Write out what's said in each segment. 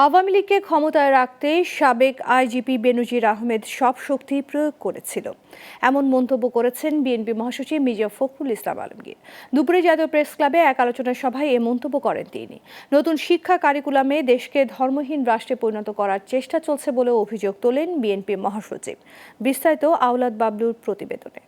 আওয়ামী লীগকে ক্ষমতায় রাখতে সাবেক আইজিপি বেনজির আহমেদ সব শক্তি প্রয়োগ করেছিল, এমন মন্তব্য করেছেন বিএনপি মহাসচিব মির্জা ফখরুল ইসলাম আলমগীর। দুপুরে জাতীয় প্রেস ক্লাবে এক আলোচনা সভায় এ মন্তব্য করেন তিনি। নতুন শিক্ষা কারিকুলামে দেশকে ধর্মহীন রাষ্ট্রে পরিণত করার চেষ্টা চলছে বলে অভিযোগ তোলেন বিএনপি মহাসচিব। বিস্তারিত আওলাদ বাবলুর প্রতিবেদনে।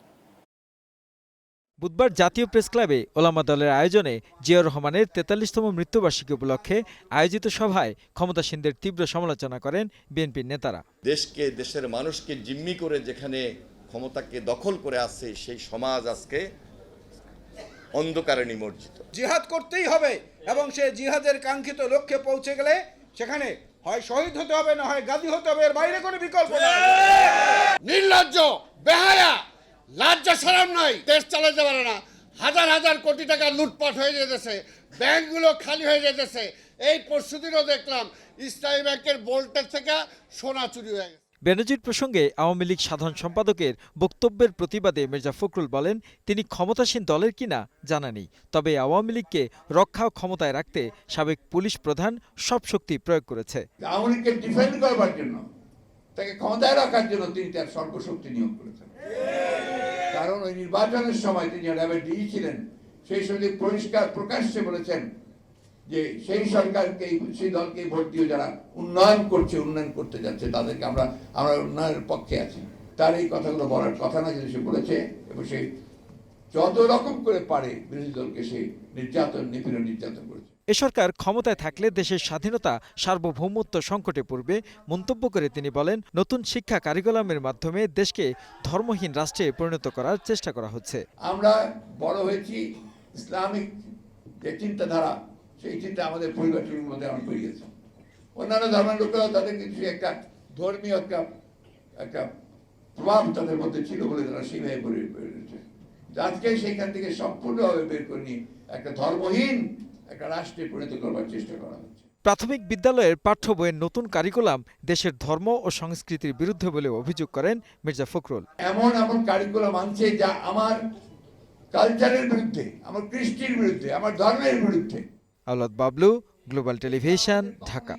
বুধবার জাতীয় প্রেস ক্লাবে ওলামা দলের আয়োজনে জিয়াউর রহমানের ৪৩তম মৃত্যুবার্ষিকী উপলক্ষে আয়োজিত সভায় ক্ষমতাসীনদের তীব্র সমালোচনা করেন বিএনপির নেতারা। দেশকে, দেশের মানুষকে জিম্মি করে যেখানে ক্ষমতাকে দখল করে আছে, সেই সমাজ আজকে অন্ধকারে নিমজ্জিত। জিহাদ করতেই হবে এবং সেই জিহাদের কাঙ্ক্ষিত লক্ষ্যে পৌঁছে গেলে সেখানে হয় শহীদ হতে হবে, না হয় গাজী হতে হবে, এর বাইরে কোনো বিকল্প নেই। নির্লজ্জ, বেহায়া, লজ্জা শরম নাই, দেশ চালাতে পারে না। হাজার হাজার কোটি টাকা লুটপাট হয়ে যেতেছে, ব্যাংকগুলো খালি হয়ে যেতেছে। এই পরশুদিনও দেখলাম ইসলামী ব্যাংকের বোল্টের থেকে সোনা চুরি হয়ে গেছে। বেনজির প্রসঙ্গে আওয়ামী লীগ সাধারণ সম্পাদকের বক্তব্যের প্রতিবাদে মির্জা ফখরুল বলেন, তিনি ক্ষমতাসীন দলের কিনা জানা নেই, তবে আওয়ামী লীগকে রক্ষা ও ক্ষমতায় রাখতে সাবেক পুলিশ প্রধান সব শক্তি প্রয়োগ করেছে। আওয়ামী লীগকে ডিফেন্ড করবার জন্য, তাকে ক্ষমতায় রাখার জন্য তিনি তার সর্বশক্তি নিয়োগ করেছেন। কারণ ওই নির্বাচনের সময় তিনি র্যাবের ডিজি ছিলেন, সেই সময় পরিষ্কার প্রকাশ্যে বলেছেন যে সেই সরকারকে, সেই দলকে ভোট দিয়ে যারা উন্নয়ন করছে, উন্নয়ন করতে যাচ্ছে, তাদেরকে আমরা উন্নয়নের পক্ষে আছি। তার এই কথাগুলো বলার কথা না, যদি সে বলেছে, এবং সে যত রকম করে পারে বিরোধী দলকে সে নির্যাতন করেছে। এ সরকার ক্ষমতায় থাকলে দেশের স্বাধীনতা, সার্বভৌমত্ব সংকটে পড়বে মন্তব্য করে তিনি বলেন, নতুন শিক্ষা কারিকুলামের মাধ্যমে দেশকে ধর্মহীন রাষ্ট্রে পরিণত করার চেষ্টা করা হচ্ছে। আমরা বড় হয়েছি ইসলামিক যে চিন্তাধারা, সেই চিন্তা আমাদের পরিবারের মধ্যে আমরা পেয়ে গেছি। অন্যান্য ধর্মের লোকেরা তাদের কিছু একটা ধর্মীয় একটা প্রভাব তাদের মধ্যে ছিল বলে তারা সেইভাবে বেরিয়েছে। আজকে সেইখান থেকে সম্পূর্ণভাবে বের করে নিয়ে একটা ধর্মহীন একটা রাষ্ট্রে পরিণত করবার চেষ্টা করা হচ্ছে। প্রাথমিক বিদ্যালয়ের পাঠ্য বইয়ের নতুন কারিকুলাম দেশের ধর্ম ও সংস্কৃতির বিরুদ্ধে বলে অভিযোগ করেন মির্জা ফখরুল। এমন কারিকুলাম আনছে যা আমার কালচারের বিরুদ্ধে, আমার কৃষ্টির বিরুদ্ধে, আমার ধর্মের বিরুদ্ধে। আওলাদ বাবলু, গ্লোবাল টেলিভিশন, ঢাকা।